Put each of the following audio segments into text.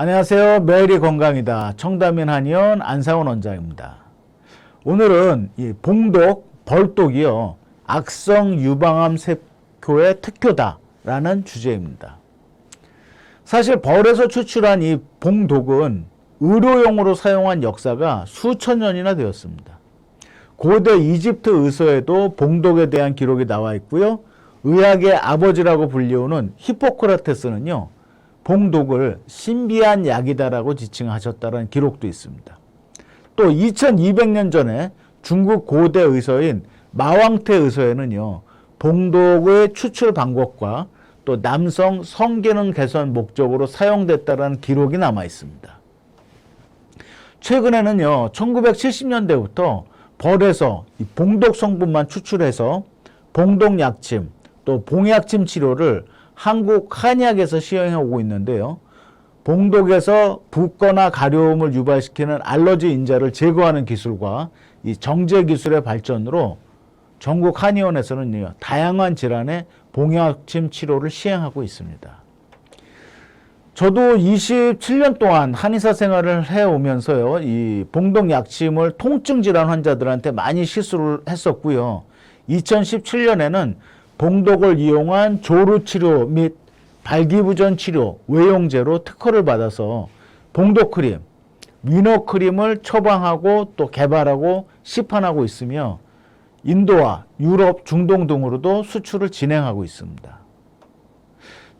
안녕하세요. 매일이 건강이다. 청담인 한의원 안상원 원장입니다. 오늘은 이 봉독, 벌독이요. 악성 유방암 세포의 특효다라는 주제입니다. 사실 벌에서 추출한 이 봉독은 의료용으로 사용한 역사가 수천 년이나 되었습니다. 고대 이집트 의서에도 봉독에 대한 기록이 나와 있고요. 의학의 아버지라고 불리우는 히포크라테스는요. 봉독을 신비한 약이다라고 지칭하셨다는 기록도 있습니다. 또 2200년 전에 중국 고대 의서인 마왕태 의서에는요. 봉독의 추출 방법과 또 남성 성기능 개선 목적으로 사용됐다는 기록이 남아 있습니다. 최근에는요. 1970년대부터 벌에서 이 봉독 성분만 추출해서 봉독 약침 또 봉약침 치료를 한국 한의학에서 시행하고 있는데요. 봉독에서 붓거나 가려움을 유발시키는 알러지 인자를 제거하는 기술과 이 정제 기술의 발전으로 전국 한의원에서는 다양한 질환의 봉약침 치료를 시행하고 있습니다. 저도 27년 동안 한의사 생활을 해오면서요. 이 봉독 약침을 통증 질환 환자들한테 많이 시술을 했었고요. 2017년에는 봉독을 이용한 조루 치료 및 발기부전 치료, 외용제로 특허를 받아서 봉독 크림, 위너 크림을 처방하고 또 개발하고 시판하고 있으며 인도와 유럽, 중동 등으로도 수출을 진행하고 있습니다.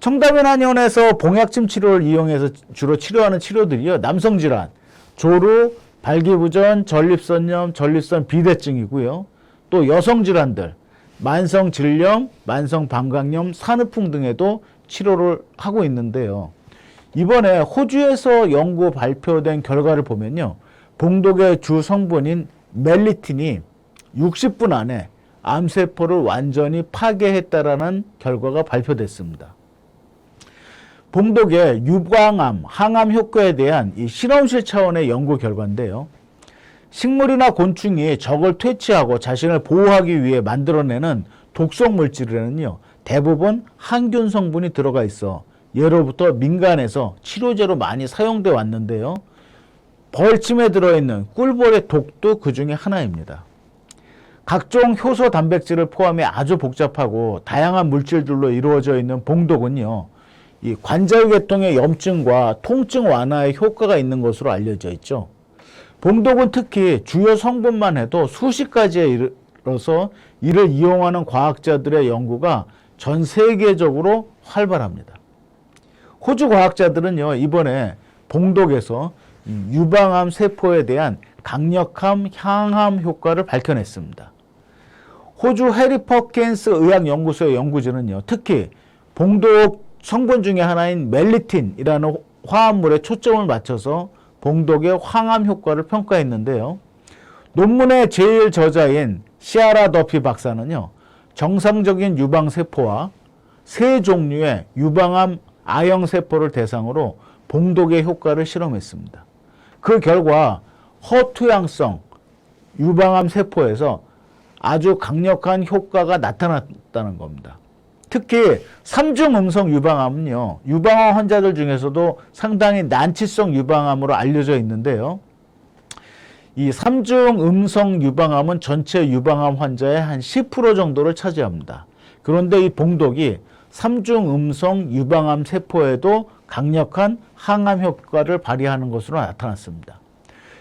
청담인 한의원에서 봉약침 치료를 이용해서 주로 치료하는 치료들이요. 남성 질환, 조루, 발기부전, 전립선염, 전립선 비대증이고요. 또 여성 질환들, 만성 질염, 만성 방광염, 산후풍 등에도 치료를 하고 있는데요. 이번에 호주에서 연구 발표된 결과를 보면요. 봉독의 주 성분인 멜리틴이 60분 안에 암세포를 완전히 파괴했다라는 결과가 발표됐습니다. 봉독의 유방암, 항암 효과에 대한 이 실험실 차원의 연구 결과인데요. 식물이나 곤충이 적을 퇴치하고 자신을 보호하기 위해 만들어내는 독성 물질에는요. 대부분 항균 성분이 들어가 있어 예로부터 민간에서 치료제로 많이 사용돼 왔는데요. 벌침에 들어있는 꿀벌의 독도 그 중에 하나입니다. 각종 효소 단백질을 포함해 아주 복잡하고 다양한 물질들로 이루어져 있는 봉독은요. 이 관절계통의 염증과 통증 완화에 효과가 있는 것으로 알려져 있죠. 봉독은 특히 주요 성분만 해도 수십 가지에 이르러서 이를 이용하는 과학자들의 연구가 전 세계적으로 활발합니다. 호주 과학자들은요, 이번에 봉독에서 유방암 세포에 대한 강력한 항암 효과를 밝혀냈습니다. 호주 해리퍼킨스 의학연구소의 연구진은요, 특히 봉독 성분 중에 하나인 멜리틴이라는 화합물에 초점을 맞춰서 봉독의 항암 효과를 평가했는데요. 논문의 제일 저자인 시아라 더피 박사는요. 정상적인 유방세포와 세 종류의 유방암 A형세포를 대상으로 봉독의 효과를 실험했습니다. 그 결과 허투양성 유방암 세포에서 아주 강력한 효과가 나타났다는 겁니다. 특히 3중 음성 유방암은요. 유방암 환자들 중에서도 상당히 난치성 유방암으로 알려져 있는데요. 이 3중 음성 유방암은 전체 유방암 환자의 한 10% 정도를 차지합니다. 그런데 이 봉독이 3중 음성 유방암 세포에도 강력한 항암 효과를 발휘하는 것으로 나타났습니다.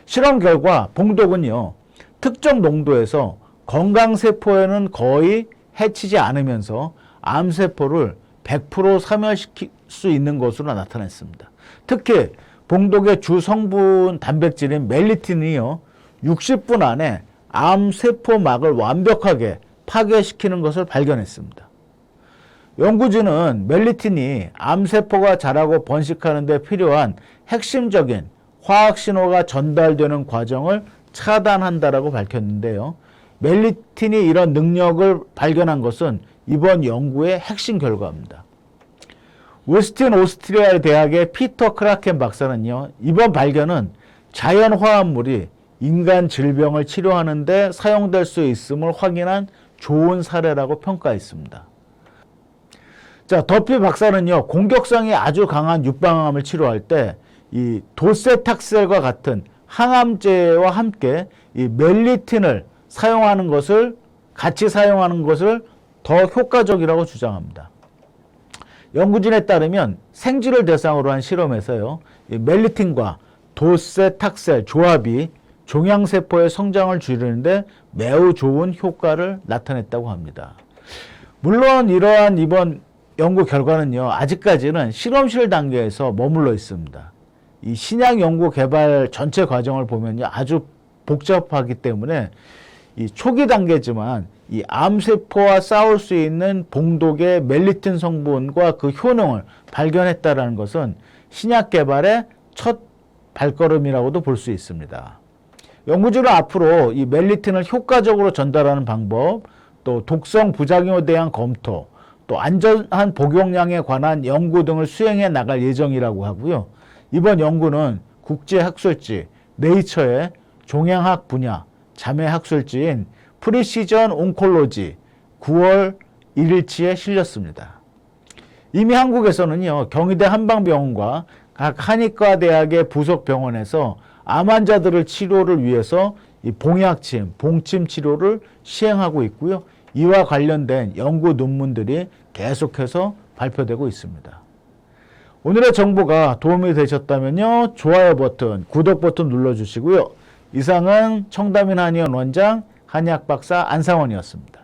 실험 결과 봉독은요. 특정 농도에서 건강세포에는 거의 해치지 않으면서 암세포를 100% 사멸시킬 수 있는 것으로 나타났습니다. 특히 봉독의 주 성분 단백질인 멜리틴이요. 60분 안에 암세포막을 완벽하게 파괴시키는 것을 발견했습니다. 연구진은 멜리틴이 암세포가 자라고 번식하는 데 필요한 핵심적인 화학신호가 전달되는 과정을 차단한다라고 밝혔는데요. 멜리틴이 이런 능력을 발견한 것은 이번 연구의 핵심 결과입니다. 웨스틴 오스트리아 대학의 피터 크라켄 박사는요. 이번 발견은 자연 화합물이 인간 질병을 치료하는 데 사용될 수 있음을 확인한 좋은 사례라고 평가했습니다. 자, 더피 박사는요, 공격성이 아주 강한 유방암을 치료할 때 이 도세탁셀과 같은 항암제와 함께 이 멜리틴을 같이 사용하는 것을 더 효과적이라고 주장합니다. 연구진에 따르면 생쥐를 대상으로 한 실험에서요, 이 멜리틴과 도세탁셀 조합이 종양세포의 성장을 줄이는데 매우 좋은 효과를 나타냈다고 합니다. 물론 이러한 이번 연구 결과는요, 아직까지는 실험실 단계에서 머물러 있습니다. 이 신약 연구 개발 전체 과정을 보면요, 아주 복잡하기 때문에 이 초기 단계지만 이 암세포와 싸울 수 있는 봉독의 멜리틴 성분과 그 효능을 발견했다는 것은 신약 개발의 첫 발걸음이라고도 볼 수 있습니다. 연구진은 앞으로 이 멜리틴을 효과적으로 전달하는 방법, 또 독성 부작용에 대한 검토, 또 안전한 복용량에 관한 연구 등을 수행해 나갈 예정이라고 하고요. 이번 연구는 국제학술지 네이처의 종양학 분야 자매 학술지인 프리시전 온콜로지 9월 1일치에 실렸습니다. 이미 한국에서는요, 경희대 한방병원과 각 한의과대학의 부속 병원에서 암 환자들을 치료를 위해서 이 봉약침, 봉침 치료를 시행하고 있고요. 이와 관련된 연구 논문들이 계속해서 발표되고 있습니다. 오늘의 정보가 도움이 되셨다면요, 좋아요 버튼, 구독 버튼 눌러주시고요. 이상은 청담인 한의원 원장 한의학 박사 안상원이었습니다.